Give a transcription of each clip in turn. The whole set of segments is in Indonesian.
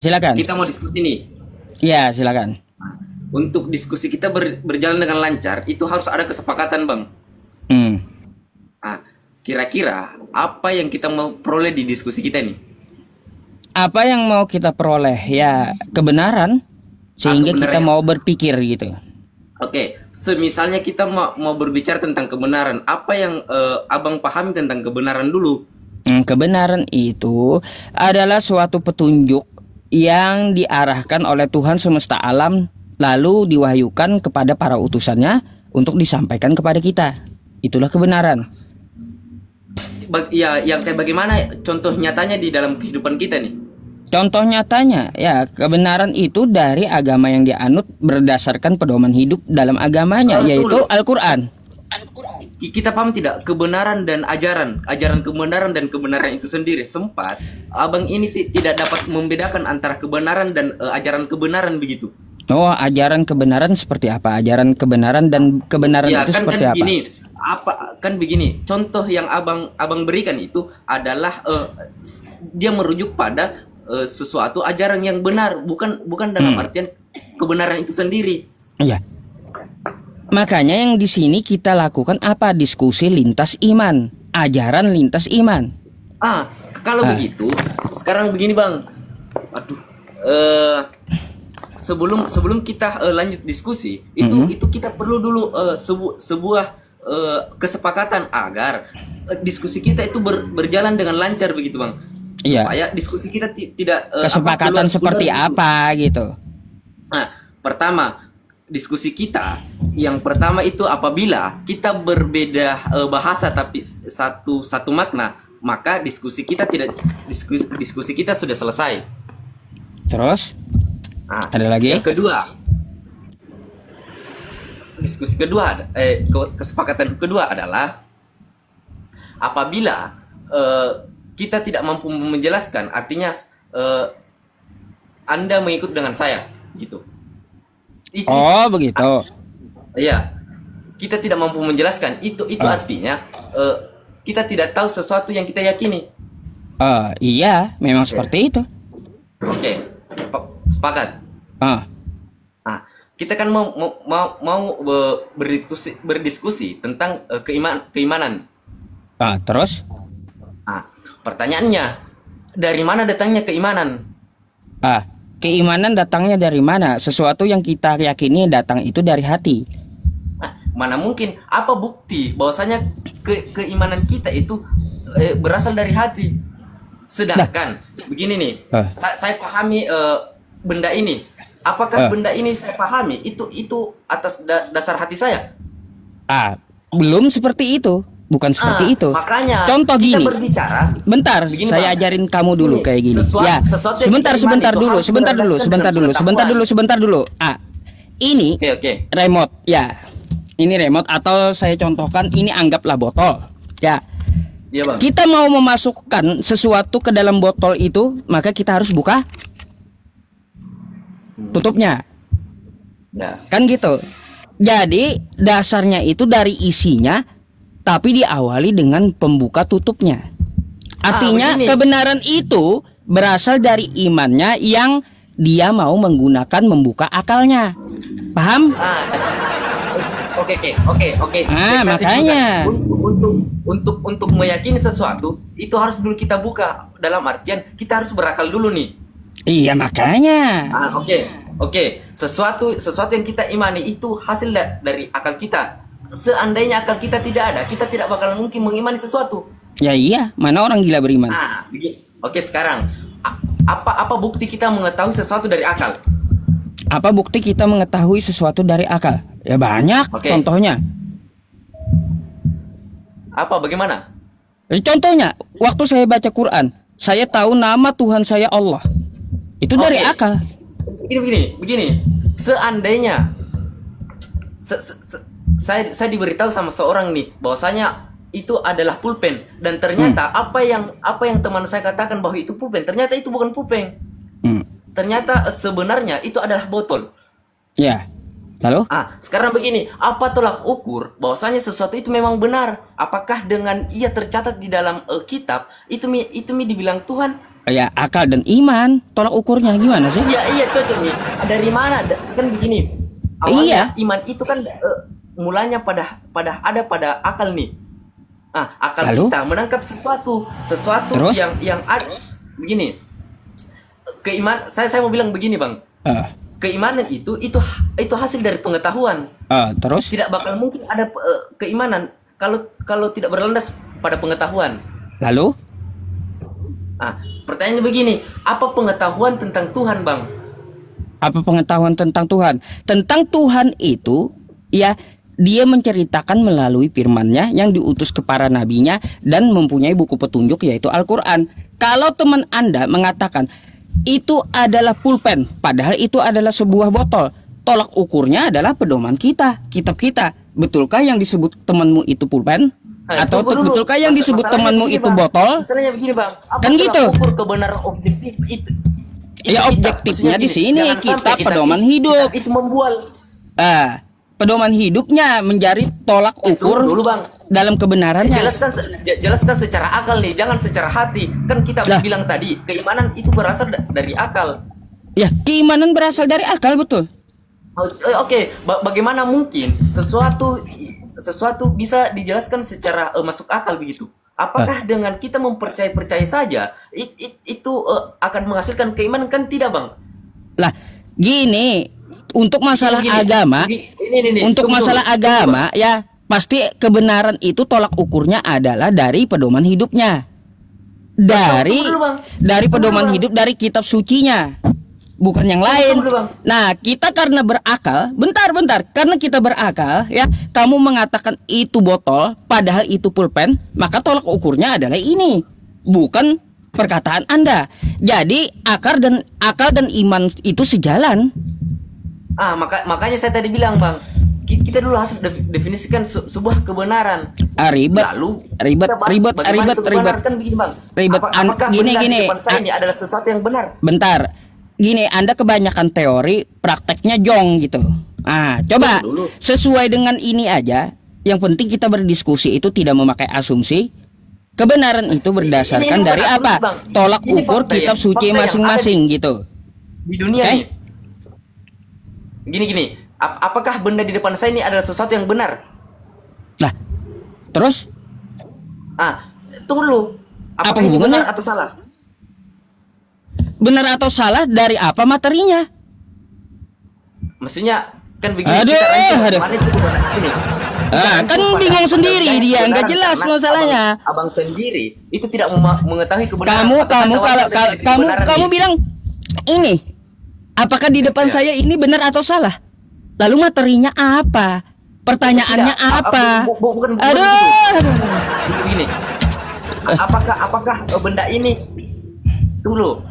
Silakan. Kita mau diskusi nih. Iya, silakan. Untuk diskusi kita berjalan dengan lancar, itu harus ada kesepakatan, Bang. Hmm. Ah, kira-kira apa yang kita mau peroleh di diskusi kita nih? Apa yang mau kita peroleh? Ya, kebenaran sehingga kita Kebenarannya. mau berpikir gitu. Oke, semisalnya kita mau berbicara tentang kebenaran, apa yang Abang pahami tentang kebenaran dulu? Kebenaran itu adalah suatu petunjuk yang diarahkan oleh Tuhan semesta alam lalu diwahyukan kepada para utusannya untuk disampaikan kepada kita. Itulah kebenaran. Ya, yang kayak bagaimana contoh nyatanya di dalam kehidupan kita nih? Contoh nyatanya, ya kebenaran itu dari agama yang dianut berdasarkan pedoman hidup dalam agamanya, yaitu Tunggu. Al-Quran. Kita paham tidak kebenaran dan ajaran kebenaran dan kebenaran itu sendiri sempat abang ini tidak dapat membedakan antara kebenaran dan ajaran kebenaran begitu. Oh, ajaran kebenaran seperti apa? Ajaran kebenaran dan kebenaran Ya itu kan seperti kan apa? begini, contoh yang abang abang berikan itu adalah dia merujuk pada sesuatu ajaran yang benar, bukan bukan dalam Hmm, artian kebenaran itu sendiri. iya. Makanya yang di sini kita lakukan apa? Diskusi lintas iman, ajaran lintas iman. Kalau Ah, begitu sekarang begini bang, aduh, eh sebelum sebelum kita lanjut diskusi mm-mm. itu kita perlu dulu sebuah kesepakatan agar diskusi kita itu berjalan dengan lancar begitu bang, Iya. supaya diskusi kita tidak Kesepakatan keluar keluar seperti begitu. apa gitu? Nah, pertama, diskusi kita yang pertama itu apabila kita berbeda bahasa tapi satu satu makna, maka diskusi kita sudah selesai. Terus Nah, ada yang lagi? kedua, diskusi kedua kesepakatan kedua adalah apabila eh, kita tidak mampu menjelaskan, artinya eh, Anda mengikut dengan saya gitu. Itu Oh, begitu. iya, kita tidak mampu menjelaskan itu Ah, artinya kita tidak tahu sesuatu yang kita yakini. iya, memang Oke, seperti itu. oke, sepakat. Ah, Nah, kita kan mau berdiskusi tentang keimanan. terus Nah, pertanyaannya, dari mana datangnya keimanan? ah, keimanan datangnya dari mana? Sesuatu yang kita yakini datang itu dari hati. Nah, mana mungkin? Apa bukti bahwasanya keimanan kita itu berasal dari hati? Dah. Sedangkan begini nih, Ah, saya pahami benda ini. Apakah ah, benda ini saya pahami itu atas dasar hati saya? ah, belum seperti itu. Bukan seperti itu. Makanya Contoh kita gini. berbicara Bentar, begini saya bang. ajarin kamu dulu Ini kayak gini. Ya, sesuatu yang kita sebentar, imani sebentar itu dulu, harus sebentar dulu, berlandaskan dengan sebentar dulu, sebentar pengetahuan. dulu, sebentar dulu. Ini Oke oke. remote, ya. Ini remote atau saya contohkan ini anggaplah botol. Ya, Iya bang. kita mau memasukkan sesuatu ke dalam botol itu, maka kita harus buka tutupnya. Ya. Kan gitu. Jadi, dasarnya itu dari isinya tapi diawali dengan pembuka tutupnya. Artinya Begini. kebenaran itu berasal dari imannya yang dia mau menggunakan membuka akalnya. Paham? Oke oke oke oke. Saya Makanya. simpulkan. Untuk meyakini sesuatu itu harus dulu kita buka, dalam artian kita harus berakal dulu nih. Iya, makanya. Oke oke. Sesuatu yang kita imani itu hasil dari akal kita. Seandainya akal kita tidak ada, kita tidak bakal mungkin mengimani sesuatu. Ya iya, mana orang gila beriman? Begini. Oke, sekarang apa bukti kita mengetahui sesuatu dari akal? Apa bukti kita mengetahui sesuatu dari akal? Ya banyak Oke. contohnya. Bagaimana? Contohnya, waktu saya baca Quran, saya tahu nama Tuhan saya Allah. Itu dari Oke. akal. Begini. Seandainya saya diberitahu sama seorang nih bahwasanya itu adalah pulpen, dan Hmm. ternyata apa yang teman saya katakan bahwa itu pulpen, ternyata itu bukan pulpen. Hmm. Ternyata sebenarnya itu adalah botol. Ya. Lalu? Sekarang begini, apa tolak ukur bahwasanya sesuatu itu memang benar? Apakah dengan ia tercatat di dalam kitab itu dibilang Tuhan? Ya, akal dan iman, tolak ukurnya gimana sih? Iya, iya cocok nih. Dari mana? Kan begini. Awalnya iman itu kan mulanya pada akal nih. Ah, akal Lalu? kita menangkap sesuatu Terus? yang ada begini. Saya mau bilang begini, Bang. Keimanan itu hasil dari pengetahuan. Terus? Tidak bakal mungkin ada keimanan kalau tidak berlandas pada pengetahuan. Lalu? Pertanyaannya begini, apa pengetahuan tentang Tuhan, Bang? Apa pengetahuan tentang Tuhan? Tentang Tuhan itu, ya, dia menceritakan melalui firman-Nya yang diutus ke para nabinya dan mempunyai buku petunjuk yaitu Al-Quran. Kalau teman Anda mengatakan itu adalah pulpen, padahal itu adalah sebuah botol, tolak ukurnya adalah pedoman kita, kitab kita. Betulkah yang disebut temanmu itu pulpen? Atau betulkah yang disebut temanmu itu Bang. botol? Masalahnya begini, Bang. Apa Kan gitu. ukur kebenaran objektif itu? Ya, objektifnya di sini kitab pedoman hidup. Itu membual. Pedoman hidupnya menjadi tolak ukur Dulu, Bang. dalam kebenarannya. Jelaskan secara akal nih, jangan secara hati. Kan kita bilang tadi, keimanan itu berasal dari akal. Ya, keimanan berasal dari akal, betul. Oke. Bagaimana mungkin sesuatu bisa dijelaskan secara masuk akal begitu? Apakah dengan kita percaya saja itu akan menghasilkan keimanan? Kan tidak, Bang. Lah, gini, untuk masalah agama, ya pasti kebenaran itu tolak ukurnya adalah dari pedoman hidupnya. Dari pedoman hidup, dari kitab sucinya. Bukan yang lain. Nah, kita karena berakal, bentar, karena kita berakal, ya, kamu mengatakan itu botol, padahal itu pulpen, maka tolak ukurnya adalah ini, bukan perkataan Anda. Jadi akal dan iman itu sejalan. Makanya saya tadi bilang, Bang, kita dulu harus definisikan sebuah kebenaran. Ribet. Kan begini, Bang. Apakah gini. Ini adalah sesuatu yang benar? Bentar. Gini, Anda kebanyakan teori, prakteknya jong gitu. Coba sesuai dengan ini aja. Yang penting kita berdiskusi itu tidak memakai asumsi. Kebenaran itu berdasarkan dari apa? Bang. Tolak ukur kitab suci masing-masing gitu. Di dunia nih. Gini. Apakah benda di depan saya ini adalah sesuatu yang benar? Lah, terus? Tunggu dulu. Apa hubungannya? Benar atau salah? Benar atau salah dari apa materinya? Maksudnya kan begini. Kan bingung sendiri dia, nggak jelas masalahnya. Abang sendiri itu tidak mengetahui kebenaran. Kamu bilang ini, apakah di depan saya ini benar atau salah? Lalu materinya apa? Pertanyaannya apa? Bukan begini. Apakah benda ini? Tunggu.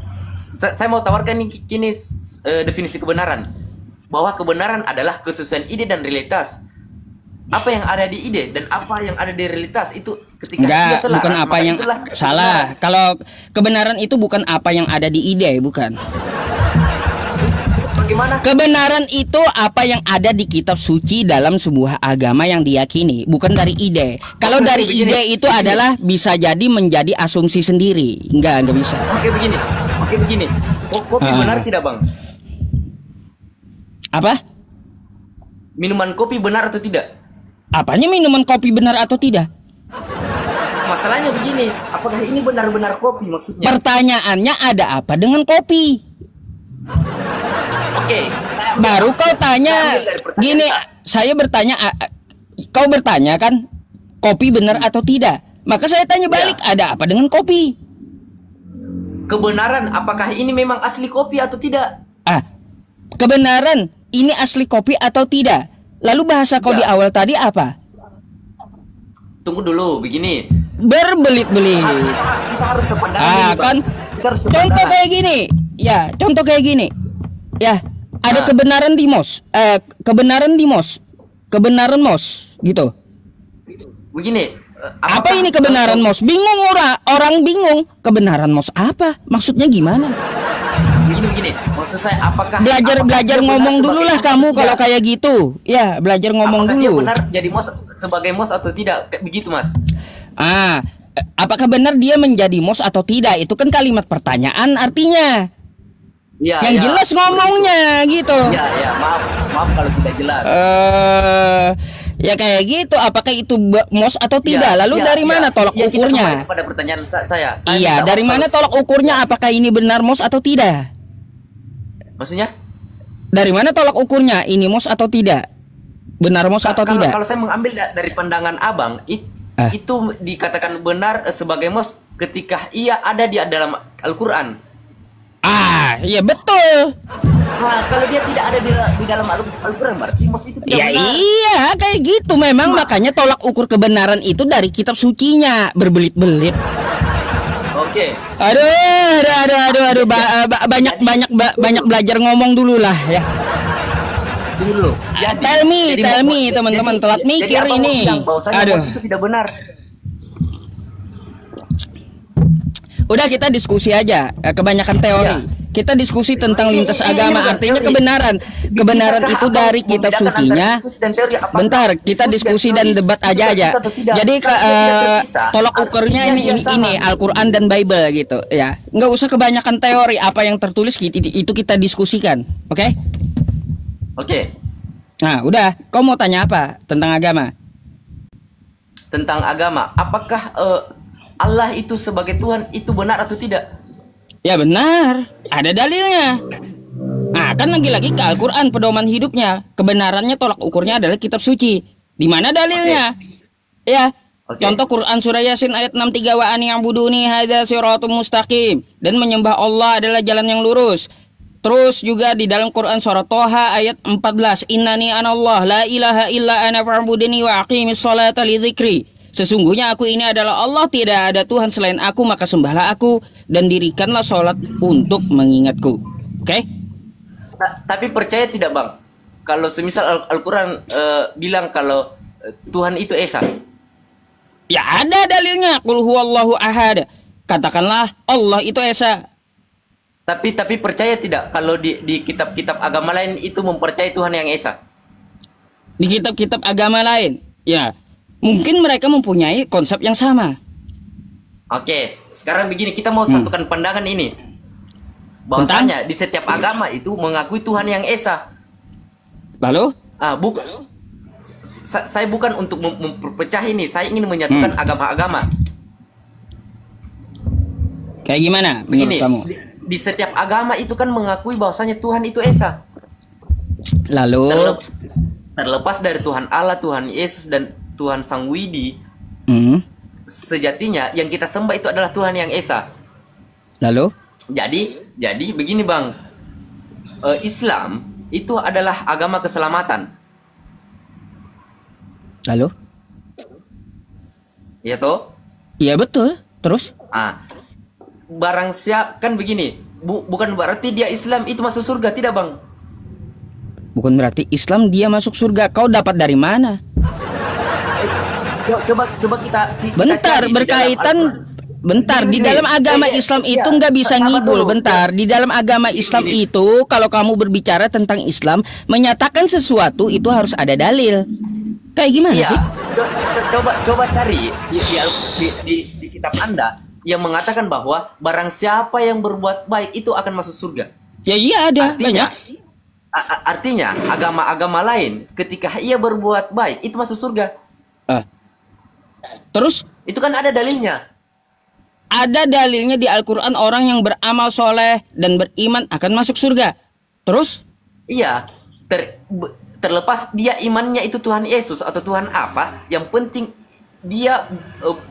Saya mau tawarkan ini definisi kebenaran, bahwa kebenaran adalah kesesuaian ide dan realitas. Apa yang ada di ide dan apa yang ada di realitas itu ketika salah, bukan apa yang salah. Kalau kebenaran itu bukan apa yang ada di ide, bukan. Bagaimana? Kebenaran itu apa yang ada di kitab suci dalam sebuah agama yang diyakini, bukan dari ide. Kalau dari ide itu adalah bisa jadi menjadi asumsi sendiri. Enggak bisa. Oke begini. Kopi benar tidak, Bang? Apa? Minuman kopi benar atau tidak? Apanya minuman kopi benar atau tidak? Masalahnya begini, apakah ini benar-benar kopi maksudnya? Pertanyaannya ada apa dengan kopi? Oke, baru kau tanya gini, saya bertanya, kau bertanya kan kopi benar atau tidak? Maka saya tanya balik, ada apa dengan kopi? Kebenaran, apakah ini memang asli kopi atau tidak? Kebenaran, ini asli kopi atau tidak? Lalu bahasa kau di awal tadi apa? Tunggu dulu, begini. Berbelit-belit. Kita harus sepandangan kan? Contoh kayak gini. Ya, contoh kayak gini. Ya, ada kebenaran di MOS. Kebenaran MOS, gitu. Begini. Apa ini kebenaran MOS? Bingung orang bingung. Kebenaran MOS apa? Maksudnya gimana? Begini. Maksud saya apakah belajar ngomong dulu lah kamu kalau kayak gitu. Ya, belajar ngomong dulu. Dia benar jadi MOS sebagai MOS atau tidak? Begitu, Mas. Apakah benar dia menjadi MOS atau tidak? Itu kan kalimat pertanyaan artinya. Iya, Yang ya, jelas ngomongnya gitu. Iya, ya, maaf, maaf kalau tidak jelas. Ya kayak gitu. Apakah itu MOS atau tidak? Iya, Lalu iya, dari mana iya. tolak Iya, kita ukurnya? kembali kepada pertanyaan saya. Saya Iya, minta dari maaf mana kalau- tolak ukurnya? Apakah ini benar MOS atau tidak? Maksudnya? Dari mana tolak ukurnya? Ini MOS atau tidak? Benar MOS atau Kalau tidak? kalau saya mengambil dari pandangan abang, Ah. itu dikatakan benar sebagai mos ketika ia ada di dalam Al-Quran. Iya betul. Nah, kalau dia tidak ada di dalam Al-Quran, berarti mos itu tidak Ya benar. iya, kayak gitu memang. Makanya tolak ukur kebenaran itu dari kitab sucinya. Berbelit-belit. Oke. Aduh. Banyak belajar ngomong dulu lah ya. Dulu. Tell me, teman-teman, telat mikir abang ini. bilang bahwasanya Aduh. mos itu tidak benar. Udah kita diskusi aja. Kebanyakan teori. Iya. Kita diskusi tentang Ini- lintas ini agama. bukan Artinya teori. kebenaran. Kebenaran Bisakah itu abang dari kitab membedakan antara sucinya. diskusi dan teori? Apakah Bentar, kita diskusi dan teori debat itu aja. terpisah atau tidak? Jadi Kalau tidak terpisah, tolak ukurnya artinya dia sama. ini Al-Quran dan Bible gitu ya. Nggak usah kebanyakan teori. Apa yang tertulis itu kita diskusikan. Oke? Oke. Nah, udah. Kau mau tanya apa tentang agama? Tentang agama, apakah Allah itu sebagai Tuhan itu benar atau tidak? Ya benar, ada dalilnya. Nah, kan lagi-lagi ke Al-Quran pedoman hidupnya. Kebenarannya tolak ukurnya adalah kitab suci. Di mana dalilnya? Ya, Oke. contoh Quran surah Yasin ayat 63 wa an ya'buduni hadza siratum mustaqim, dan menyembah Allah adalah jalan yang lurus. Terus juga di dalam Quran surah Toha ayat 14, innani anallah la ilaha illa ana fa'budni wa aqimis sholata li dzikri. Sesungguhnya aku ini adalah Allah, tidak ada Tuhan selain aku, maka sembahlah aku dan dirikanlah sholat untuk mengingatku. Oke? Tapi percaya tidak bang? Kalau semisal Al-Quran bilang kalau Tuhan itu Esa. Ya ada dalilnya. Qul huwallahu ahad. Katakanlah Allah itu Esa. Tapi percaya tidak kalau di kitab-kitab agama lain itu mempercayai Tuhan yang Esa? Di kitab-kitab agama lain, ya mungkin mereka mempunyai konsep yang sama. Oke, sekarang begini, kita mau satukan pandangan ini. Bahwasanya di setiap agama itu mengakui Tuhan yang Esa. Lalu? Bukan. Saya bukan untuk memperpecah ini, saya ingin menyatukan agama-agama. Kayak gimana menurut Begini, kamu? di setiap agama itu kan mengakui bahwasanya Tuhan itu Esa. Lalu? Terlepas dari Tuhan Allah, Tuhan Yesus, dan Tuhan Sang Widi, sejatinya yang kita sembah itu adalah Tuhan yang Esa. Lalu? Jadi begini bang, Islam itu adalah agama keselamatan. Lalu? Ya toh? Iya betul. Terus? Barang siapa kan begini, bukan berarti dia Islam itu masuk surga, tidak bang? Bukan berarti Islam dia masuk surga. Kau dapat dari mana? Coba kita Bentar, cari di berkaitan. dalam Bentar, di Ini, dalam agama ini, Islam iya. itu nggak bisa Sabar ngibul. dulu. Bentar, di dalam agama Islam Ini. itu kalau kamu berbicara tentang Islam, menyatakan sesuatu itu harus ada dalil. Kayak gimana Iya, sih? coba cari di kitab Anda yang mengatakan bahwa barang siapa yang berbuat baik itu akan masuk surga. Ya iya ada Artinya, banyak. artinya agama-agama lain ketika ia berbuat baik itu masuk surga. Terus Itu kan ada dalilnya. ada dalilnya di Al-Quran orang yang beramal soleh dan beriman akan masuk surga. Terus? Iya, terlepas dia imannya itu Tuhan Yesus atau Tuhan apa, yang penting dia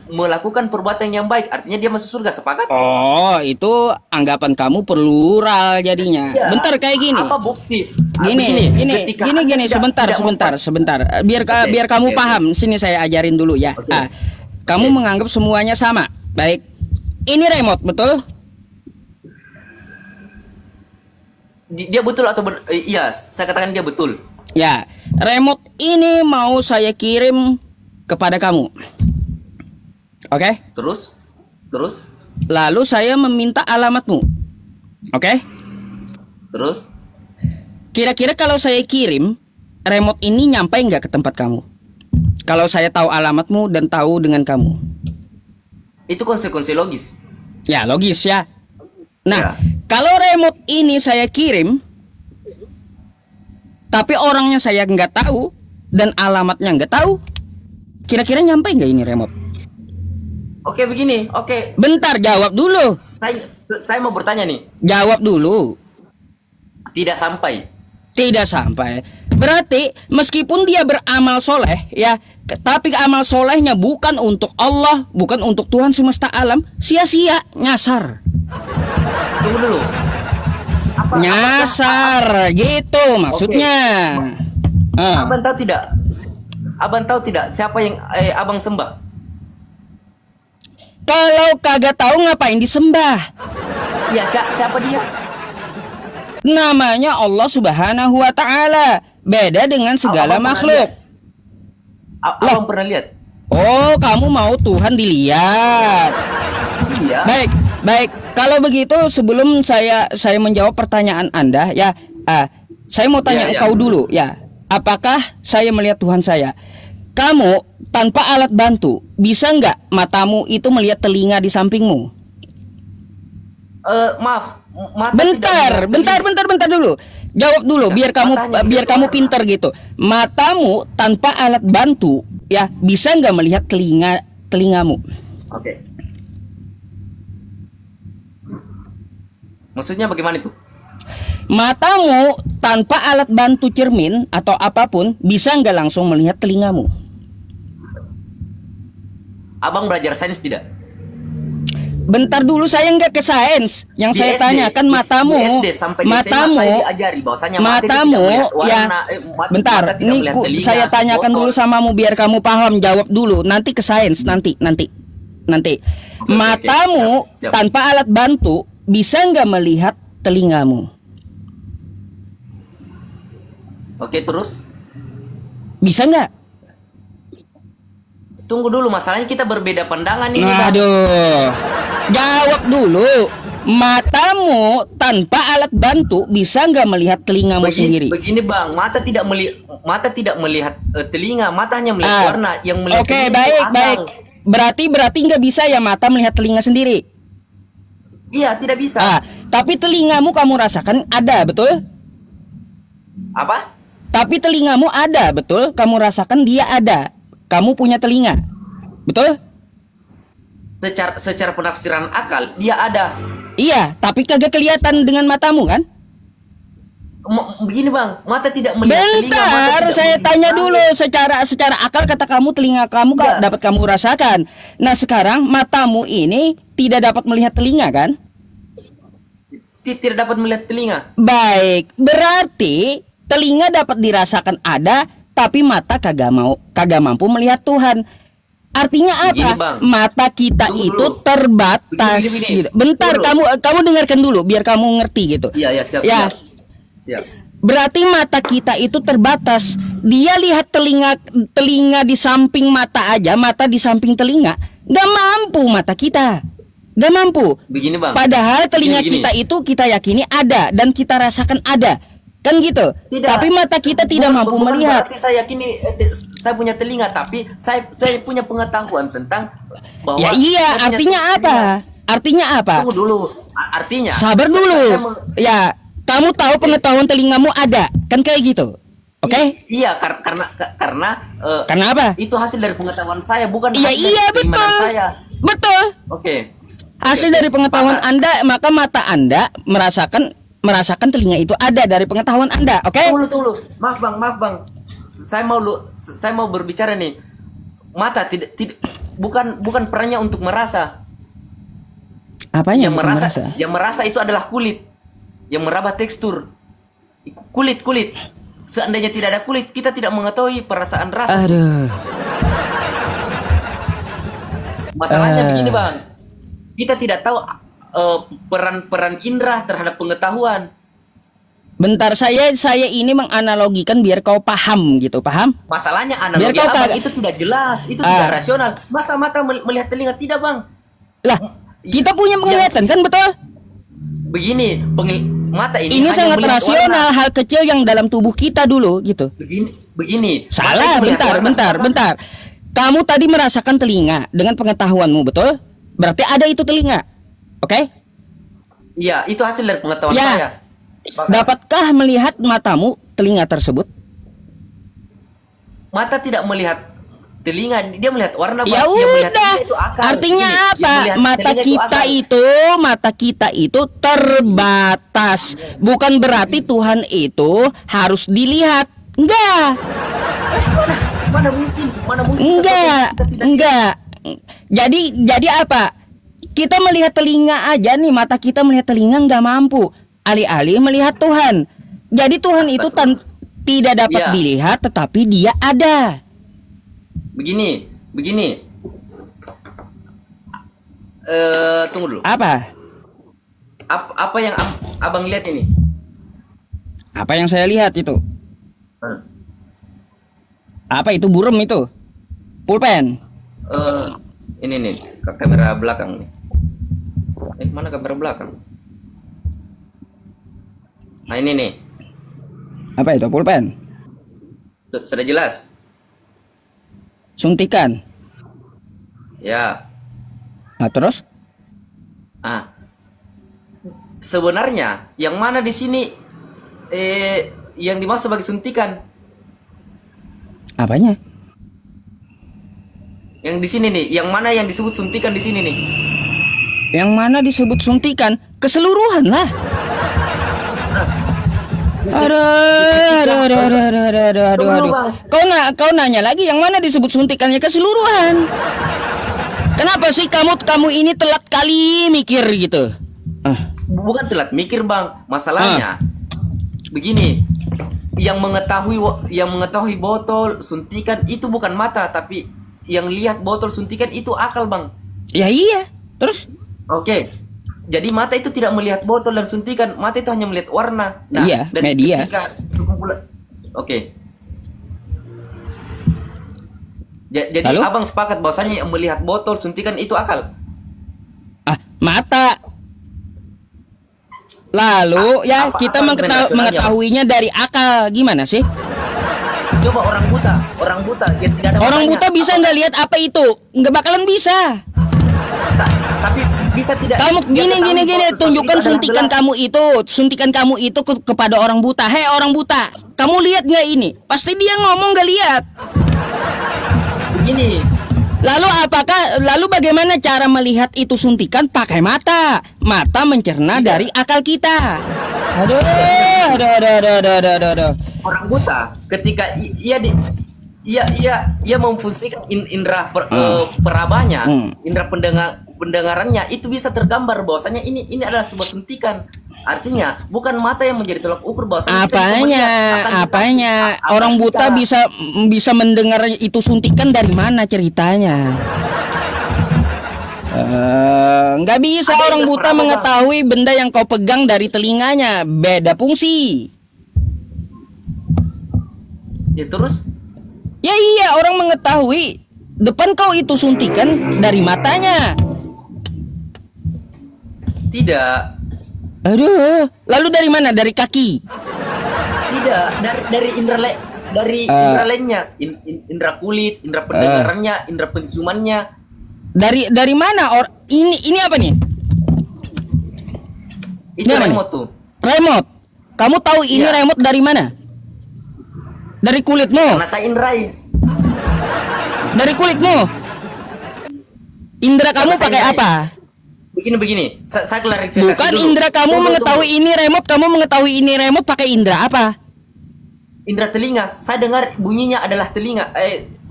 melakukan perbuatan yang baik, artinya dia masuk surga, sepakat? Oh, itu anggapan kamu plural jadinya. Iya. Bentar kayak gini. Apa bukti? Gini, Ketika Anda tidak sebentar. Biar Oke, kamu oke, paham. Sini saya ajarin dulu ya. Oke. Kamu Oke. menganggap semuanya sama. Baik. Ini remote, betul? dia betul atau iya, saya katakan dia betul. Ya, remote ini mau saya kirim kepada kamu. Oke? Terus? Lalu saya meminta alamatmu. Oke? Terus? Kira-kira kalau saya kirim, remote ini nyampe nggak ke tempat kamu? Kalau saya tahu alamatmu dan tahu dengan kamu. Itu konsekuensi logis. Ya logis ya. Nah, Ya. kalau remote ini saya kirim, tapi orangnya saya nggak tahu dan alamatnya nggak tahu, kira-kira nyampe nggak ini remote? Oke, begini. Oke, Bentar, jawab dulu. saya mau bertanya nih. Jawab dulu. Tidak sampai. Tidak sampai. Berarti meskipun dia beramal soleh ya, tapi amal solehnya bukan untuk Allah, bukan untuk Tuhan semesta alam, sia-sia, nyasar. Tunggu dulu. Nyasar gitu maksudnya. Abang tahu tidak? Abang tahu tidak siapa yang abang sembah? Kalau kagak tahu ngapain disembah? Ya, siapa dia? Namanya Allah Subhanahu wa taala. Beda dengan segala Abang pernah makhluk. lihat? Abang pernah lihat? Oh, kamu mau Tuhan dilihat. Iya. Baik, baik. Kalau begitu sebelum saya menjawab pertanyaan Anda ya, saya mau tanya Iya, iya. engkau dulu ya. Apakah saya melihat Tuhan saya? Kamu tanpa alat bantu bisa nggak matamu itu melihat telinga di sampingmu? Maaf. Mata tidak melihat Bentar dulu. Jawab dulu biar kamu matanya biar tidak kamu warna. pinter gitu. Matamu tanpa alat bantu ya bisa nggak melihat telingamu? Oke. Maksudnya bagaimana itu? Matamu tanpa alat bantu cermin atau apapun bisa nggak langsung melihat telingamu? Abang belajar sains tidak? Bentar dulu, saya nggak ke sains. Yang Di saya SD, tanyakan di matamu, SD sampai di SMA saya diajari bahwasanya mata itu tidak matamu melihat warna, ya. mata tidak Bentar, melihat telinga, saya tanyakan dulu motor. samamu biar kamu paham. Jawab dulu. Nanti ke sains nanti. Oke, Matamu siap. tanpa alat bantu bisa nggak melihat telingamu? Oke, terus? Bisa nggak? Tunggu dulu, masalahnya kita berbeda pandangan ini, Bang. Aduh, jawab dulu. Matamu tanpa alat bantu bisa nggak melihat telingamu sendiri? Begini, Bang, mata tidak melihat telinga, mata hanya melihat warna. Yang melihat Oke, telinga itu baik. Abang. Berarti nggak bisa ya mata melihat telinga sendiri. Iya, tidak bisa. Tapi telingamu kamu rasakan ada, betul? Apa? Tapi telingamu ada, betul? Kamu rasakan dia ada. Kamu punya telinga, betul? Secara penafsiran akal, dia ada. Iya, tapi kagak kelihatan dengan matamu kan? Begini, Bang, mata tidak melihat telinga. mata Bentar, tidak saya melihat tanya langit. dulu. Secara akal kata kamu telinga kamu Iya. dapat kamu rasakan. Nah sekarang matamu ini tidak dapat melihat telinga kan? Tidak dapat melihat telinga. Baik, berarti telinga dapat dirasakan ada, tapi mata kagak mampu melihat Tuhan. Artinya apa? Begini, Bang. Mata kita Tunggu itu dulu. terbatas. Begini. Gitu. Bentar, Tunggu kamu dengarkan dulu biar kamu ngerti gitu. Iya, siap. Ya. Siap. Berarti mata kita itu terbatas. Dia lihat telinga di samping mata aja, mata di samping telinga, nggak mampu mata kita, nggak mampu. Begini, Bang. Padahal telinga Begini. kita itu kita yakini ada dan kita rasakan ada, kan gitu. Tidak. Tapi mata kita tidak mampu Bukan melihat. berarti saya yakini saya punya telinga, tapi saya punya pengetahuan tentang bahwa Ya iya, saya punya artinya telinga. apa? Artinya apa? Tunggu dulu. Artinya Sabar saya dulu. Ya, kamu tahu pengetahuan telingamu ada, kan kayak gitu. Oke? Iya, karena Karena apa? itu hasil dari pengetahuan saya, bukan Iya hasil iya dari keimanan betul. saya. Betul. Oke. Hasil Oke. dari pengetahuan Maka- Anda, maka mata Anda merasakan telinga itu ada dari pengetahuan Anda, oke? Tunggu. Maaf bang. Saya mau berbicara nih. Mata tidak bukan perannya untuk merasa. Apanya Yang bukan yang merasa itu adalah kulit. Yang meraba tekstur. Kulit. Seandainya tidak ada kulit, kita tidak mengetahui perasaan rasa. Aduh. Masalahnya begini, Bang. Kita tidak tahu peran indera terhadap pengetahuan. Bentar, saya ini menganalogikan biar kau paham gitu, paham? Masalahnya Biar analogi kau abang kagak- itu tidak jelas, itu tidak rasional. Masa mata melihat telinga tidak, Bang? Lah, kita punya penglihatan kan, betul? Begini, mata ini Ini hanya sangat melihat rasional, warna. hal kecil yang dalam tubuh kita dulu gitu. Begini. Mata Salah, itu melihat warna, salah. bentar. Kamu tadi merasakan telinga dengan pengetahuanmu, betul? Berarti ada itu telinga. Oke? Iya, itu hasil dari pengetahuan Ya. saya. Apakah Dapatkah melihat matamu telinga tersebut? mata tidak melihat telinga, dia melihat warna. Ya Bang. Dia melihat udah. telinga itu akal. Artinya Begini, yang apa? melihat Mata telinga itu kita akal. mata kita itu terbatas. Bukan berarti Tuhan itu harus dilihat. Enggak. Mana mungkin? Mana mungkin? Enggak. Kita tidak- Enggak. Jadi apa? Kita melihat telinga aja nih, mata kita melihat telinga nggak mampu. Alih-alih melihat Tuhan. Jadi Tuhan itu tidak dapat Iya. dilihat, tetapi Dia ada. Begini. Tunggu dulu. Apa? Apa yang abang lihat ini? Apa yang saya lihat itu? Hmm. Apa itu burem itu? Pulpen. Ini nih kamera belakang nih. Mana kamera belakang? Nah ini nih, Apa itu pulpen? sudah jelas. Suntikan. Ya. Nah, terus? Sebenarnya yang mana di sini yang dimaksud sebagai suntikan? Apanya? Yang di sini nih, yang mana yang disebut suntikan di sini nih? Yang mana disebut suntikan? Keseluruhan lah. Aduh. Kau nanya lagi yang mana disebut suntikannya? Keseluruhan. Kenapa sih kamu ini telat kali mikir gitu? Bukan telat mikir bang, masalahnya begini, yang mengetahui botol suntikan itu bukan mata, tapi yang lihat botol suntikan itu akal bang. Ya iya. Terus? Oke. Jadi mata itu tidak melihat botol dan suntikan, mata itu hanya melihat warna. Iya, dan media. ketika sekumpulan- Oke. Jadi Lalu? abang sepakat bahwasanya yang melihat botol suntikan itu akal. Mata. Lalu ya apa kita argumen rasionalnya, mengetahuinya dari akal. Gimana sih? Coba orang buta yang tidak ada Orang matanya, buta bisa nggak lihat apa itu? Nggak bakalan bisa. tapi bisa tidak. Kamu dia gini ketahui botol tunjukkan suntikan adalah suntikan kamu itu kepada orang buta. Hei orang buta, kamu lihat nggak ini? Pasti dia ngomong nggak lihat. begini. Lalu bagaimana cara melihat itu suntikan? Pakai mata. Mata mencerna dari akal kita. Aduh. Orang buta ketika ia memfungsikan indera perabanya, indera pendengarannya itu bisa tergambar bahwasanya ini adalah sebuah suntikan. Artinya bukan mata yang menjadi tolak ukur bahwasanya kita bisa melihat, akan Apanya? tetapi Orang akal buta kita. bisa mendengar itu suntikan dari mana ceritanya? Nggak bisa Ada orang yang buta pernah, mengetahui benda yang kau pegang dari telinganya. Beda fungsi. Ya terus Ya iya, orang mengetahui depan kau itu suntikan dari matanya. tidak. Aduh, lalu dari mana? Dari kaki. Tidak, dari indera lainnya, indera kulit, indera pendengarannya, indera penciumannya. Dari mana? Ini apa nih? Itu Ini apa nih? remote tuh. Remote. Kamu tahu ini Iya. remote dari mana? Dari kulitmu. Karena saya indrai. Dari kulitmu. Indra kamu Karena saya pakai indrai. apa? Begini. Saya klarifikasi Bukan dulu. indra kamu Tunggu, mengetahui tunggu. ini remote, kamu mengetahui ini remote pakai indra apa? Indra telinga. Saya dengar bunyinya adalah telinga.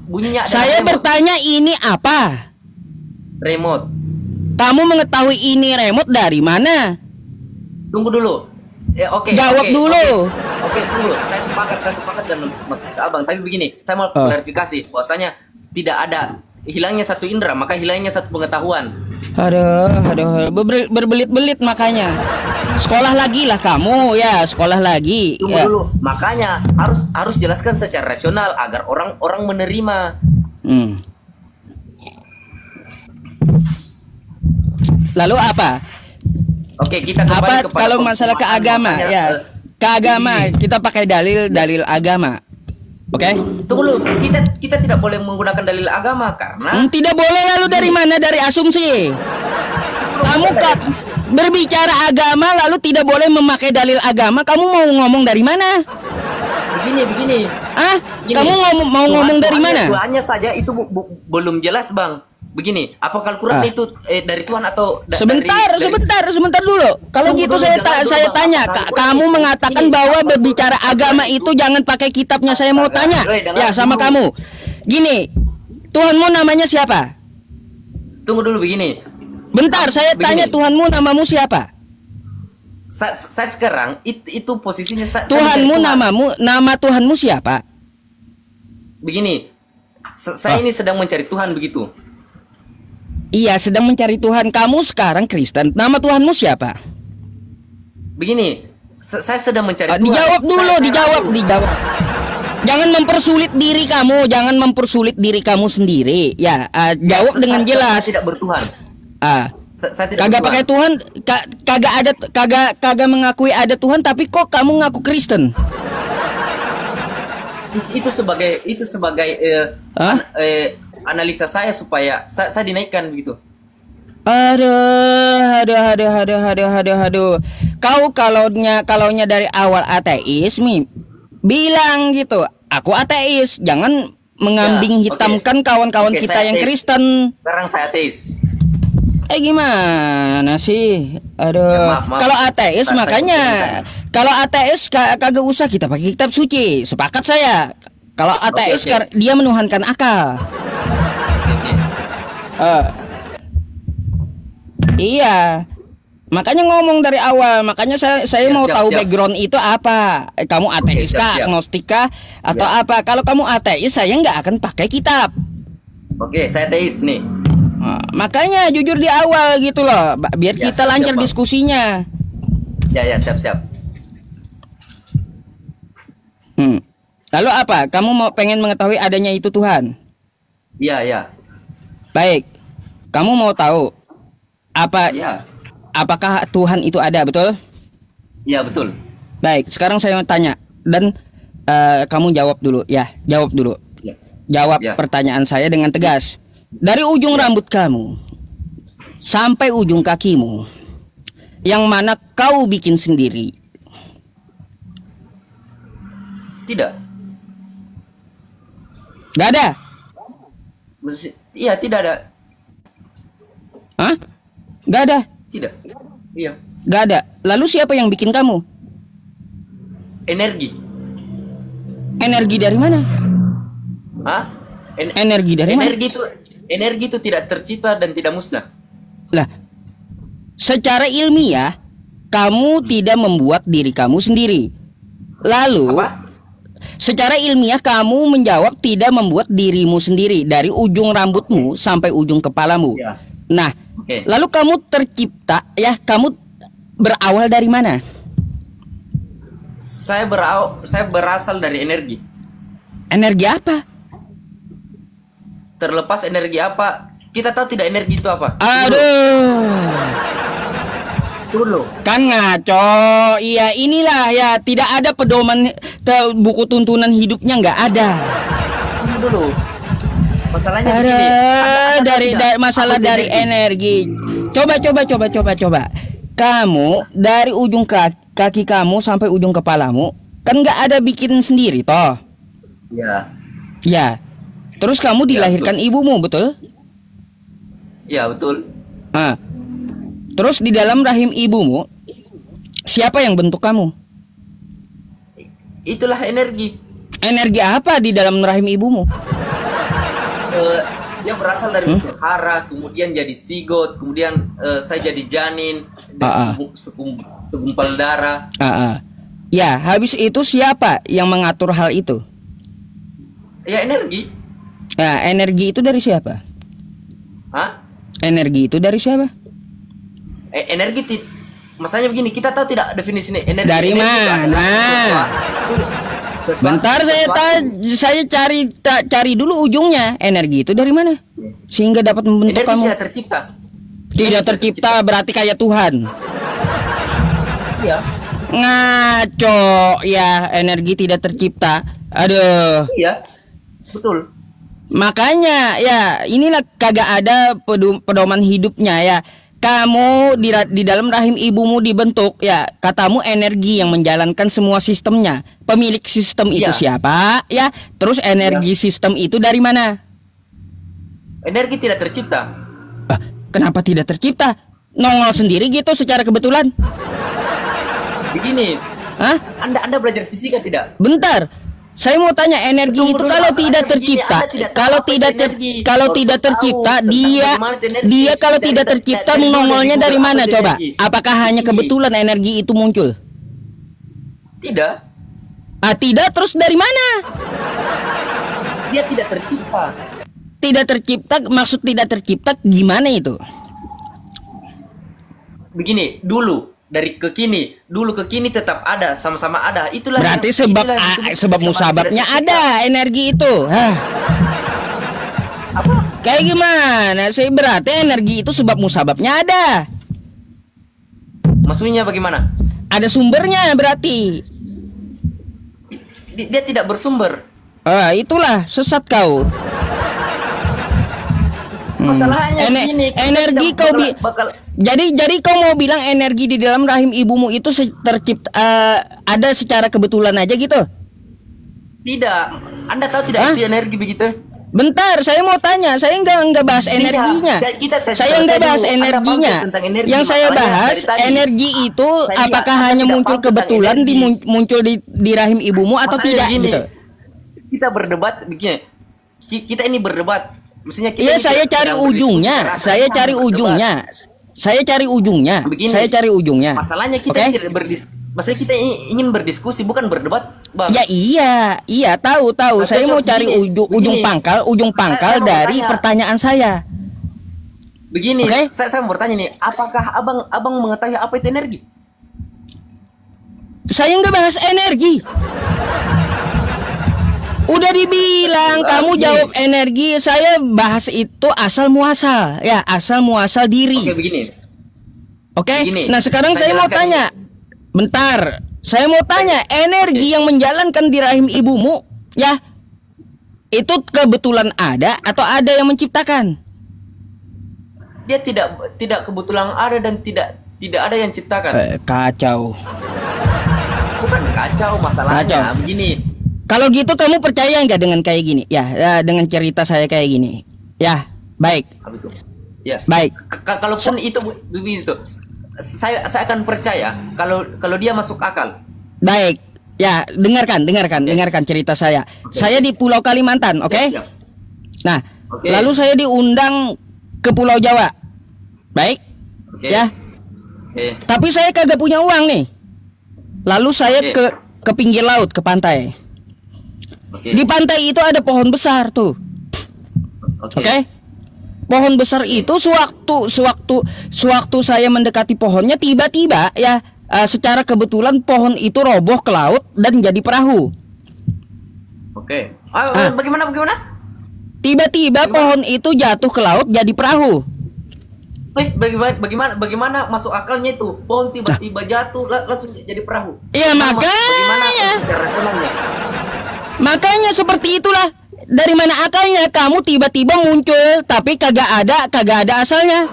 Bunyinya adalah Saya remote. bertanya ini apa? Remote. Kamu mengetahui ini remote dari mana? Tunggu dulu. Oke. Jawab oke, dulu. Oke, tunggu. Saya sepakat dengan maksud abang. Tapi begini, saya mau klarifikasi bahwasanya tidak ada hilangnya satu indera, maka hilangnya satu pengetahuan. Aduh, berbelit-belit makanya. Sekolah lagi lah kamu ya, sekolah lagi. Tunggu Ya. dulu. Makanya harus jelaskan secara rasional agar orang menerima. Lalu apa? Oke, kita kembali Apa kepada kalau masalah pemahaman keagama bahwasanya, ya? Keagama kita pakai dalil agama. Oke? Tunggu dulu, kita tidak boleh menggunakan dalil agama karena Tidak boleh, lalu dari mana? Dari asumsi. Kamu berbicara agama lalu tidak boleh memakai dalil agama. Kamu mau ngomong dari mana? begini. Ah? Gini, Kamu mau ngomong dari mana? Tuhannya saja itu belum jelas, Bang. Begini, apakah Al-Quran itu dari Tuhan atau Sebentar dulu. Kalau Tunggu gitu dulu, saya Bang. tanya, kamu mengatakan Gini, bahwa berbicara agama itu jangan pakai kitabnya. Saya mau tanya, ya sama kamu. Gini, Tuhanmu namanya siapa? Tunggu dulu begini. Bentar, saya tanya Tuhanmu namamu siapa? Saya sekarang itu posisinya Tuhanmu nama Tuhanmu siapa? Begini, saya ini sedang mencari Tuhan begitu. Iya, sedang mencari Tuhan. Kamu sekarang Kristen. Nama Tuhanmu siapa? Begini, saya sedang mencari Tuhan. Dijawab dulu, dijawab. Jangan mempersulit diri kamu sendiri. Ya, jawab dengan jelas. Saya tidak bertuhan. Saya tidak Kagak bertuhan. pakai Tuhan, kagak mengakui ada Tuhan, tapi kok kamu ngaku Kristen? Itu sebagai analisa saya supaya saya dinaikkan begitu. Aduh. Kau kalaunya dari awal ateis, bilang gitu. Aku ateis. Jangan mengambing hitamkan kawan-kawan kita yang Kristen. Sekarang saya ateis. Gimana sih? Aduh. Maaf. Kalau ateis makanya kalau ateis kagak usah kita pakai kitab suci. Sepakat saya. Kalau ateis dia menuhankan akal. Iya. Makanya ngomong dari awal. Makanya saya mau tahu background itu apa. Kamu ateis kah, agnostik kah, atau apa? Kalau kamu ateis, saya nggak akan pakai kitab. Oke, saya ateis nih. Makanya jujur di awal gitu loh, biar kita lancar diskusinya. Ya, siap. Lalu apa? Kamu pengen mengetahui adanya itu Tuhan? Iya. Baik. Kamu mau tahu apa? Iya. Apakah Tuhan itu ada, betul? Iya, betul. Baik. Sekarang saya mau tanya dan kamu jawab dulu, ya. Jawab dulu. Ya. Jawab pertanyaan saya dengan tegas. Dari ujung rambut kamu sampai ujung kakimu, yang mana kau bikin sendiri? Tidak. Gak ada? Iya, tidak ada. Hah? Gak ada? Tidak. Iya. Gak ada. Lalu siapa yang bikin kamu? Energi. Energi dari mana? Hah? Energi dari mana? Energi itu tidak tercipta dan tidak musnah. Lah, secara ilmiah kamu tidak membuat diri kamu sendiri. Lalu Apa? secara ilmiah kamu menjawab tidak membuat dirimu sendiri dari ujung rambutmu sampai ujung kepalamu. Ya. Nah, Oke. lalu kamu tercipta, ya, kamu berawal dari mana? Saya berasal dari energi. Energi apa? Terlepas energi apa, kita tahu tidak energi itu apa. Aduh. Dulu. Kan ngaco. Iya, inilah ya, tidak ada pedoman buku tuntunan hidupnya, nggak ada. Tunggu dulu. Masalahnya Ada begini. dari masalah dari energi. Coba. Kamu dari ujung kaki kamu sampai ujung kepalamu kan nggak ada bikin sendiri toh. Ya. Ya. Terus kamu dilahirkan ibumu, betul? Ya, betul. Terus di dalam rahim ibumu siapa yang bentuk kamu? Itulah energi. Energi apa di dalam rahim ibumu? Dia berasal dari unsur hara, kemudian jadi zigot, kemudian saya jadi janin, dan segumpal darah. Ya, habis itu siapa yang mengatur hal itu? Ya, energi. Nah, energi itu dari siapa? Hah? Energi itu dari siapa? Masalahnya begini, kita tahu tidak definisi energi. Dari mana? Bentar, saya cari dulu ujungnya. Energi itu dari mana? Sehingga dapat membentuk energi kamu. tidak tercipta. Tidak tercipta berarti kayak Tuhan. Iya. Ngaco ya, energi tidak tercipta. Aduh. Iya, betul. Makanya ya inilah kagak ada pedoman hidupnya ya. Kamu di dalam rahim ibumu dibentuk ya. Katamu energi yang menjalankan semua sistemnya. Pemilik sistem itu Iya. siapa ya? Terus energi sistem itu dari mana? Energi tidak tercipta. Ah, kenapa tidak tercipta? Nongol sendiri gitu secara kebetulan? Begini, Hah? Anda belajar fisika tidak? Bentar. Saya mau tanya energi Tunggu itu dulu, kalau masalahnya tidak begini, tercipta, Anda tidak tahu kalau apa tidak itu energi. kalau Harus tidak tahu tercipta tentang dia bagaimana itu energi. dia kalau Dari- tidak dari- tercipta dari dulu nongolnya dari dari Google, mana apa itu coba? energi? Apakah hanya Begini. kebetulan energi itu muncul? Tidak, Ah, tidak, terus dari mana? dia tidak tercipta. Tidak tercipta, maksud tidak tercipta gimana itu? Begini, dulu dari ke kini, dulu ke kini tetap ada, sama-sama ada. Itulah Berarti yang- itulah yang disebut sebab kesamaan musababnya tidak tercipta. ada energi itu. Hah. Apa? Kayak gimana sih? Berarti energi itu sebab musababnya ada. Maksudnya bagaimana? Ada sumbernya berarti. Dia tidak bersumber. Ah, itulah sesat kau. Masalahnya begini, kita Energi tidak kau bakal jadi kau mau bilang energi di dalam rahim ibumu itu tercipta ada secara kebetulan aja gitu? tidak. Anda tahu tidak Hah? isi energi begitu? Bentar, saya mau tanya. Saya nggak bahas Tidak. energinya. Saya Nggak selesai bahas dulu. Anda energinya. bahas tentang energi. Yang saya Masalahnya bahas dari tadi. energi itu Saya apakah Anda hanya tidak muncul paham tentang kebetulan energi. muncul di rahim ibumu atau Masalahnya tidak begini, gitu? Kita berdebat begini. Kita ini berdebat. Maksudnya kita Iya, ini saya sedang cari berdiskusi ujungnya. secara Saya sama, cari berdebat. ujungnya. Saya cari ujungnya. Begini, Saya cari ujungnya. Masalahnya kita Oke? tidak masalahnya kita ingin berdiskusi bukan berdebat, Bang. Ya iya, tahu. Nah, Saya cocok mau cari begini, ujung begini. pangkal Saya mau dari bertanya. pertanyaan saya. Begini, Oke. saya mau bertanya nih, apakah abang mengetahui apa itu energi? Saya nggak bahas energi. Udah dibilang kamu Begini. jawab energi, saya bahas itu asal muasal. Ya, asal muasal Oke, diri. begini. Oke. Begini, Nah, sekarang saya saya mau jelaskan tanya. Bentar. Saya mau tanya, energi yang menjalankan di rahim ibumu, ya, itu kebetulan ada atau ada yang menciptakan? Dia tidak kebetulan ada dan tidak ada yang ciptakan. Kacau. Bukan kacau masalahnya. Kacau. Begini, Kalau gitu kamu percaya nggak dengan kayak gini? Ya, dengan cerita saya kayak gini. Ya, baik, apa itu? Ya. baik. Kalaupun itu begitu, saya akan percaya kalau dia masuk akal. Baik. Ya, dengarkan cerita saya. Saya di Pulau Kalimantan, oke? Siap. Nah, Oke. lalu saya diundang ke Pulau Jawa. Baik? Oke. Ya. Oke. Tapi saya kagak punya uang nih. Lalu saya Oke. ke pinggir laut, ke pantai. Oke. Di pantai itu ada pohon besar tuh. Oke? Pohon besar itu sewaktu saya mendekati pohonnya tiba-tiba ya secara kebetulan pohon itu roboh ke laut dan jadi perahu. Oke. Ah. Bagaimana? Tiba-tiba pohon itu jatuh ke laut jadi perahu. Bagaimana masuk akalnya itu? Pohon tiba-tiba jatuh langsung jadi perahu. Iya, Bagaimana makanya. secara rasionalnya? Makanya seperti itulah. Dari mana akalnya kamu tiba-tiba muncul tapi kagak ada asalnya.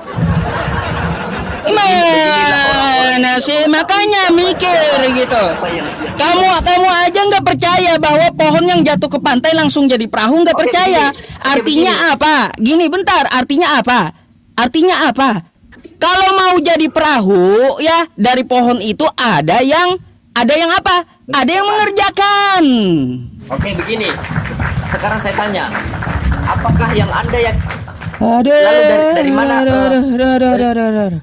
Mana sih, makanya mikir gitu. Apa yang Kamu aja nggak percaya bahwa pohon yang jatuh ke pantai langsung jadi perahu, nggak Oke, percaya. begini. Artinya apa? Gini, bentar. Artinya apa? Kalau mau jadi perahu ya dari pohon itu ada yang apa? Ada yang mengerjakan. Oke, begini. Sekarang saya tanya, apakah yang Anda yang Aduh. Lalu dari mana, Aduh.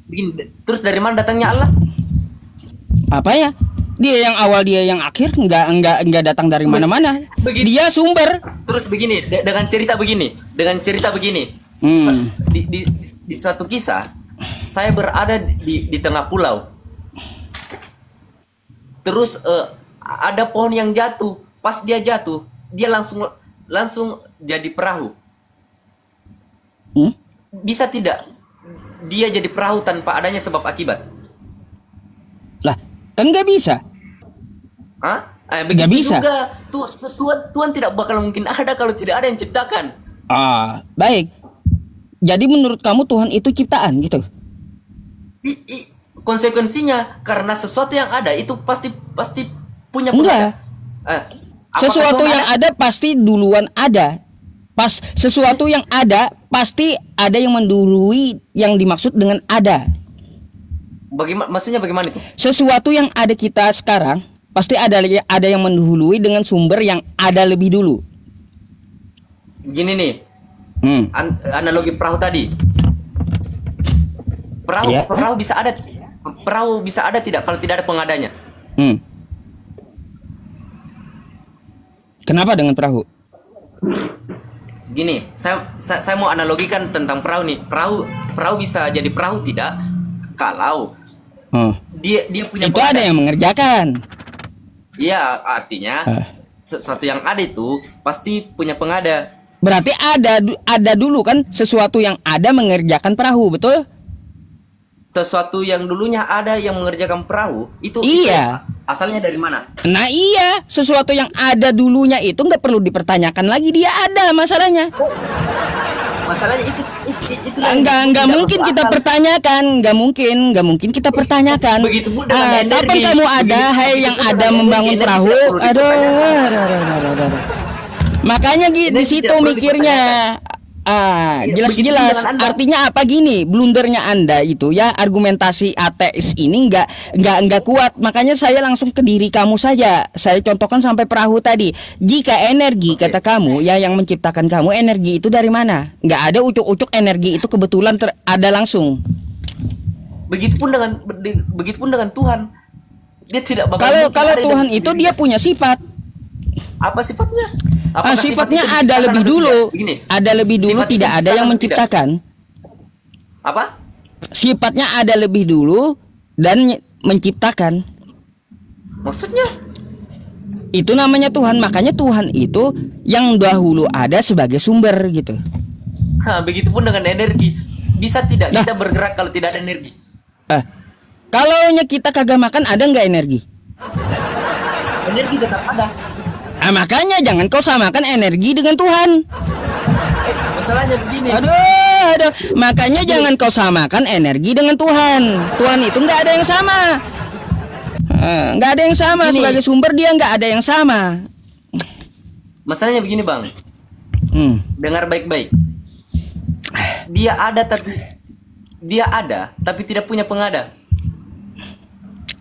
begini, terus dari mana datangnya Allah? Apa ya? Dia yang awal, dia yang akhir, nggak datang dari mana-mana. Begitu. Dia sumber. Terus begini, dengan cerita begini. Hmm. Di suatu kisah, saya berada di tengah pulau. Terus ada pohon yang jatuh. Pas dia jatuh, dia langsung jadi perahu. Hmm? Bisa tidak dia jadi perahu tanpa adanya sebab akibat? Lah, Kan nggak bisa. Hah? Nggak Begitu bisa. juga. Tuhan tidak bakal mungkin ada kalau tidak ada yang ciptakan. Baik. Jadi menurut kamu Tuhan itu ciptaan gitu? Konsekuensinya karena sesuatu yang ada itu pasti punya Enggak. pengada. Sesuatu yang ada pasti duluan ada. Pas sesuatu yang ada pasti ada yang mendului yang dimaksud dengan ada. Maksudnya bagaimana itu? Sesuatu yang ada kita sekarang pasti ada yang mendahului dengan sumber yang ada lebih dulu. Gini nih, analogi perahu tadi. Iya. Perahu bisa ada tidak kalau tidak ada pengadanya? Kenapa dengan perahu? Gini, saya mau analogikan tentang perahu nih. Perahu bisa jadi perahu tidak kalau dia punya itu ada yang mengerjakan. Iya, artinya sesuatu yang ada itu pasti punya pengada. Berarti ada dulu kan sesuatu yang ada mengerjakan perahu, betul? Sesuatu yang dulunya ada yang mengerjakan perahu itu iya. Itu asalnya dari mana? Nah iya, sesuatu yang ada dulunya itu nggak perlu dipertanyakan lagi, dia ada masalahnya. Masalahnya itu nggak mungkin kita pertanyakan, nggak mungkin kita pertanyakan. Begitupun dengan kapan kamu ada, hai yang ada membangun perahu, aduh. Makanya di situ mikirnya. Jelas-jelas artinya apa gini, blundernya Anda itu ya, argumentasi ateis ini nggak kuat. Makanya saya langsung ke diri kamu saja. Saya contohkan sampai perahu tadi. Jika energi kata kamu ya yang menciptakan kamu, energi itu dari mana? Nggak ada ucuk-ucuk energi itu kebetulan ada langsung. Begitupun dengan Tuhan. Dia tidak bakal kalau Tuhan itu dia punya sifat. Apa sifatnya? Sifatnya ada lebih dulu. Ada lebih dulu, tidak ada yang menciptakan. Apa? Sifatnya ada lebih dulu dan menciptakan. Maksudnya? Itu namanya Tuhan. Makanya Tuhan itu yang dahulu ada sebagai sumber gitu. Begitupun dengan energi. Bisa tidak kita bergerak kalau tidak ada energi? Kalau kita kagak makan, ada nggak energi? Energi tetap ada. Makanya jangan kau samakan energi dengan Tuhan. Masalahnya begini. Aduh. Makanya jangan kau samakan energi dengan Tuhan. Tuhan itu nggak ada yang sama. Nggak ada yang sama. Gini. Sebagai sumber dia nggak ada yang sama. Masalahnya begini bang. Dengar baik-baik. Dia ada tapi tidak punya pengada.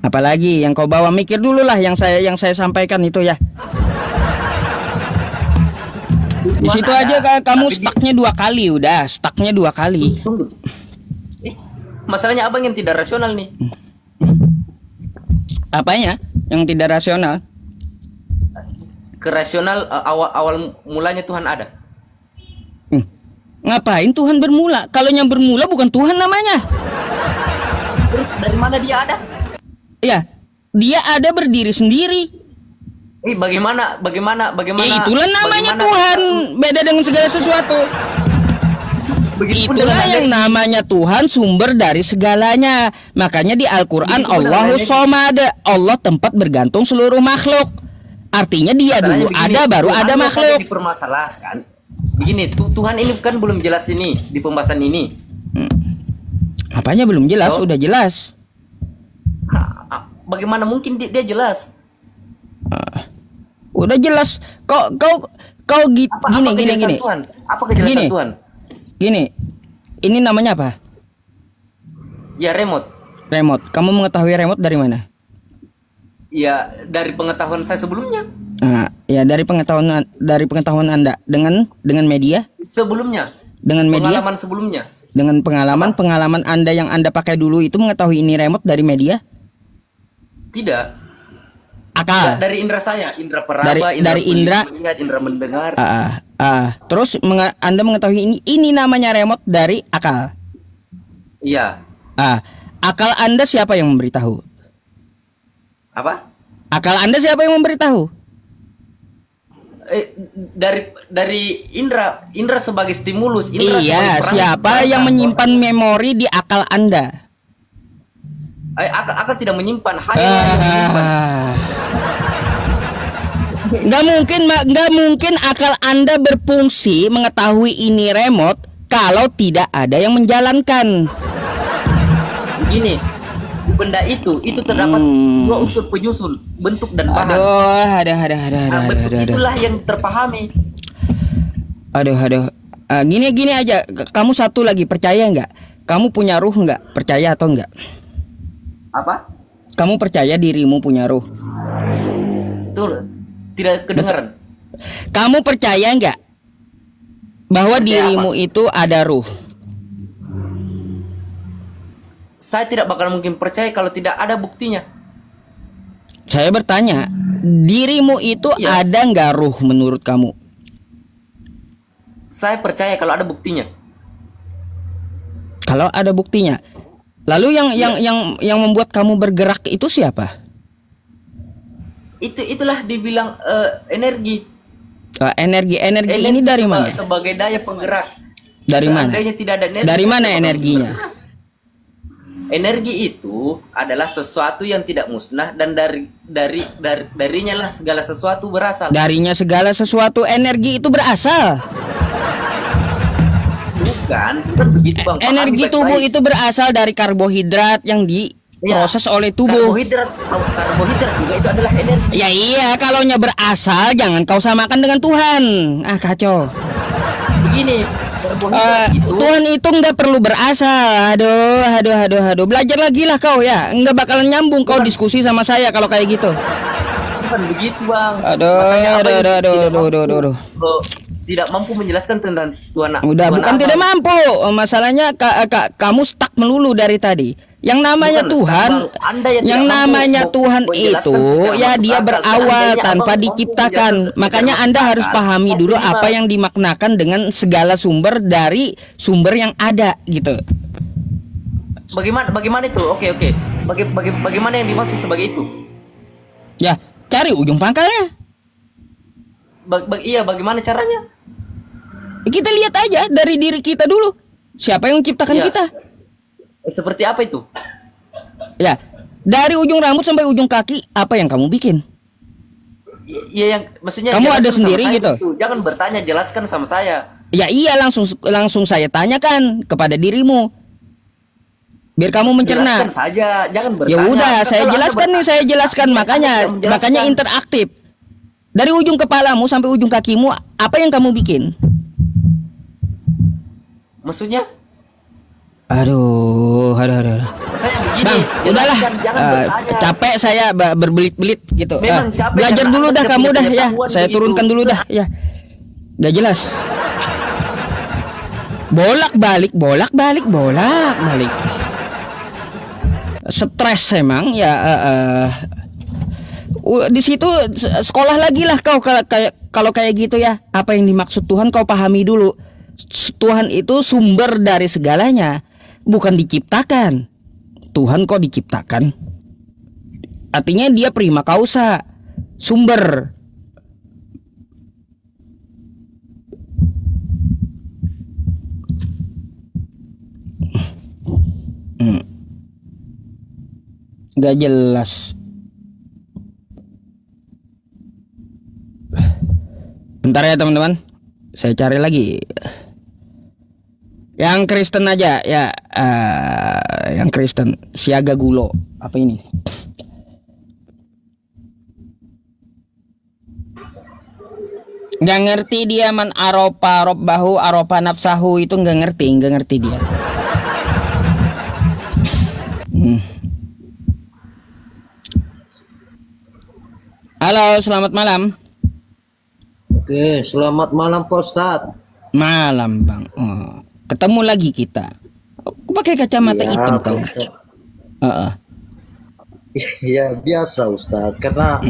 Apalagi yang kau bawa, mikir dulu lah yang saya sampaikan itu ya. Di situ aja kamu stucknya 2 kali, udah stucknya 2 kali. Masalahnya abang yang tidak rasional nih. Apanya yang tidak rasional? Kerasional awal mulanya Tuhan ada. Ngapain Tuhan bermula? Kalau yang bermula bukan Tuhan namanya. Terus dari mana dia ada? Ya, dia ada berdiri sendiri. Bagaimana? Itulah namanya Tuhan. Beda dengan segala sesuatu. Itulah yang namanya Tuhan, sumber dari segalanya. Makanya di Al-Quran Allahus Somad, Allah tempat bergantung seluruh makhluk. Artinya dia dulu ada, baru ada makhluk. Dipermasalahkan. Begini, Tuhan ini kan belum jelas ini di pembahasan ini. Apanya belum jelas? Udah jelas. Bagaimana mungkin dia jelas? Udah jelas. Kau gini. Tuhan? Apa kejelasan Tuhan? Gini. Ini namanya apa? Ya remote. Kamu mengetahui remote dari mana? Ya dari pengetahuan saya sebelumnya. Ya dari pengetahuan Anda dengan media? Sebelumnya. Dengan media? Pengalaman sebelumnya. Dengan pengalaman Anda yang Anda pakai dulu itu mengetahui ini remote dari media? Tidak. Akal. Dari indera saya, indera peraba, dari indera melihat, indera mendengar. Terus Anda mengetahui ini namanya remote dari akal. Iya. Akal Anda siapa yang memberitahu? Apa? Akal Anda siapa yang memberitahu? Dari indera sebagai stimulus. Iya, siapa yang menyimpan memori di akal Anda? Akal tidak menyimpan, hanya yang menyimpan. Nggak mungkin akal Anda berfungsi mengetahui ini remote kalau tidak ada yang menjalankan. Begini, benda itu terdapat dua unsur penyusun, bentuk dan bahan. Bentuk itulah yang terpahami. Gini aja, kamu satu lagi, percaya nggak? Kamu punya ruh nggak? Percaya atau nggak? Apa? Kamu percaya dirimu punya ruh? Betul. Tidak kedengaran. Kamu percaya nggak bahwa dirimu itu ada ruh? Saya tidak bakal mungkin percaya kalau tidak ada buktinya. Saya bertanya, dirimu itu ada nggak ruh menurut kamu? Saya percaya kalau ada buktinya. Kalau ada buktinya. Lalu yang membuat kamu bergerak itu siapa? Itulah dibilang energi. Energi ini dari mana? Sebagai daya penggerak. Dari mana? Tidak ada energi. Dari mana energinya? Energi itu adalah sesuatu yang tidak musnah dan darinya lah segala sesuatu berasal. Darinya segala sesuatu energi itu berasal. Bukan begitu Bang. Energi tubuh itu berasal dari karbohidrat yang diproses oleh tubuh. Karbohidrat juga itu adalah energi. Ya iya, kalaunya berasal jangan kau samakan dengan Tuhan. Kacau. Begini, Tuhan itu nggak perlu berasal. Aduh. Belajar lagi lah kau ya. Nggak bakalan nyambung kau diskusi sama saya kalau kayak gitu. Bukan begitu Bang. Aduh. Tidak mampu menjelaskan tentang Tuhan. Udah, bukan tidak mampu. Masalahnya kamu stuck melulu dari tadi. Yang namanya Tuhan, Tuhan itu ya dia berawal tanpa diciptakan. Makanya Anda harus pahami dulu apa yang dimaknakan dengan segala sumber dari sumber yang ada gitu. Bagaimana itu? Oke. Bagaimana yang dimaksud sebagai itu? Ya, cari ujung pangkalnya. Iya, bagaimana caranya? Kita lihat aja dari diri kita dulu. Siapa yang menciptakan kita? Seperti apa itu? Ya, dari ujung rambut sampai ujung kaki, apa yang kamu bikin? Iya, yang maksudnya kamu ada sendiri gitu. Jangan bertanya, jelaskan sama saya. Ya iya, langsung saya tanyakan kepada dirimu. Biar kamu mencerna. Jelaskan saja, jangan bertanya. Ya udah, saya jelaskan makanya interaktif. Dari ujung kepalamu sampai ujung kakimu, apa yang kamu bikin? Maksudnya? Aduh. Saya begini. Bang, udahlah. Capek saya berbelit-belit gitu. Belajar dulu dah kamu dah ya. Saya turunkan dulu dah ya. Udah jelas. Bolak-balik. Stres emang ya. Di situ sekolah lagi lah kau kalau kayak gitu ya. Apa yang dimaksud Tuhan kau pahami dulu. Tuhan itu sumber dari segalanya, bukan diciptakan. Tuhan kok diciptakan? Artinya dia prima causa, sumber. Gak jelas. Bentar ya teman-teman, saya cari lagi. Yang Kristen aja ya, yang Kristen siaga gulo apa ini? Nggak ngerti dia, man aropa robbahu aropa nafsahu, itu nggak ngerti dia. Halo, selamat malam. Oke, selamat malam Pak Ustadz. Malam Bang. Ketemu lagi kita. Aku pakai kacamata hitam kau. Ya biasa Ustadz, karena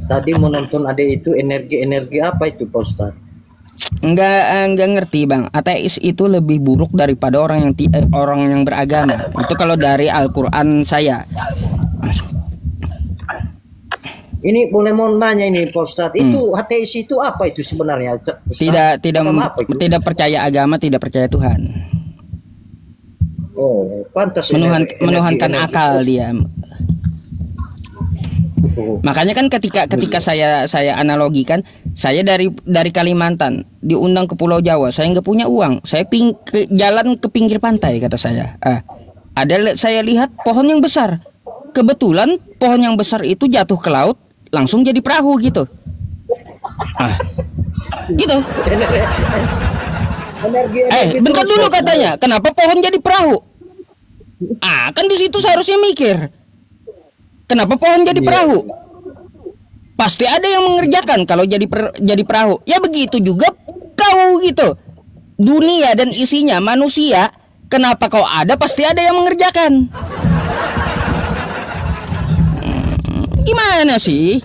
tadi menonton adek itu energi apa itu Pak Ustadz? Enggak ngerti Bang. Ateis itu lebih buruk daripada orang yang beragama. Itu kalau dari Al-Qur'an saya. Ini boleh mau nanya ini Pak Ustadz, itu ateis itu apa itu sebenarnya? Tidak percaya agama, tidak percaya Tuhan. Oh, pantas Menuhankan energi. akal dia. Oh, Makanya kan ketika saya analogikan, saya dari Kalimantan diundang ke Pulau Jawa, saya nggak punya uang, saya jalan ke pinggir pantai kata saya. Saya lihat pohon yang besar, kebetulan pohon yang besar itu jatuh ke laut, langsung jadi perahu gitu. Gitu. energi Bentar terus, dulu Bos. katanya, kenapa pohon jadi perahu? Kan di situ seharusnya mikir, kenapa pohon jadi Iya. perahu? Pasti ada yang mengerjakan kalau jadi perahu. Ya begitu juga kau gitu. Dunia dan isinya manusia, kenapa kau ada pasti ada yang mengerjakan. Gimana sih?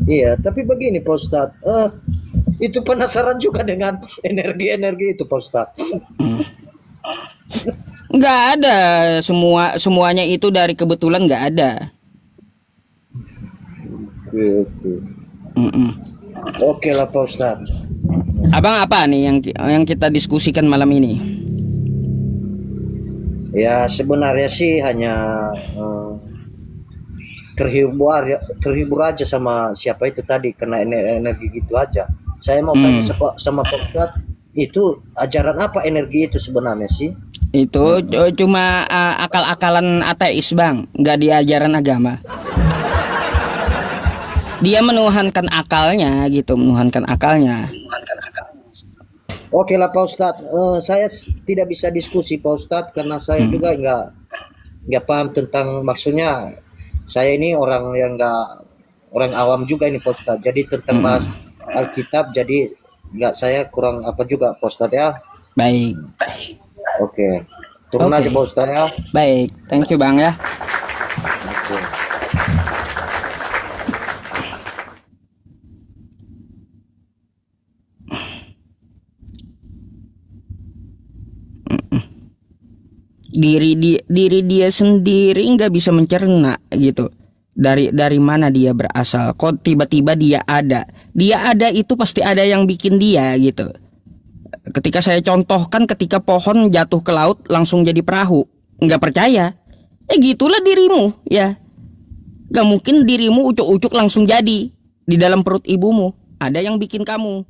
Iya, tapi begini Pak Ustadz, itu penasaran juga dengan energi-energi itu Pak Ustadz. Nggak ada, semuanya itu dari kebetulan nggak ada. Oke. Mm-mm. Oke lah Pak Ustadz. Abang apa nih yang kita diskusikan malam ini? Ya sebenarnya sih hanya terhibur aja sama siapa itu tadi kena energi gitu aja. Saya mau tanya sama Pak Ustadz, itu ajaran apa energi itu sebenarnya sih? Itu cuma akal-akalan ateis bang, nggak diajaran agama. Dia menuhankan akalnya gitu, menuhankan akalnya. Oke lah Pak Ustadz, saya tidak bisa diskusi Pak Ustadz karena saya juga nggak paham tentang maksudnya. Saya ini orang yang orang awam juga ini Pak Ustadz. Jadi tentang bahas Alkitab jadi saya kurang apa juga Pak Ustadz ya. Baik. Oke. Turun aja Pak Ustadz ya. Baik, thank you bang ya. Oke. Diri dia sendiri nggak bisa mencerna gitu. Dari mana dia berasal? Kok tiba-tiba dia ada itu pasti ada yang bikin dia gitu. Ketika saya contohkan ketika pohon jatuh ke laut langsung jadi perahu, nggak percaya. Gitulah dirimu ya. Gak mungkin dirimu ucuk-ucuk langsung jadi di dalam perut ibumu. Ada yang bikin kamu.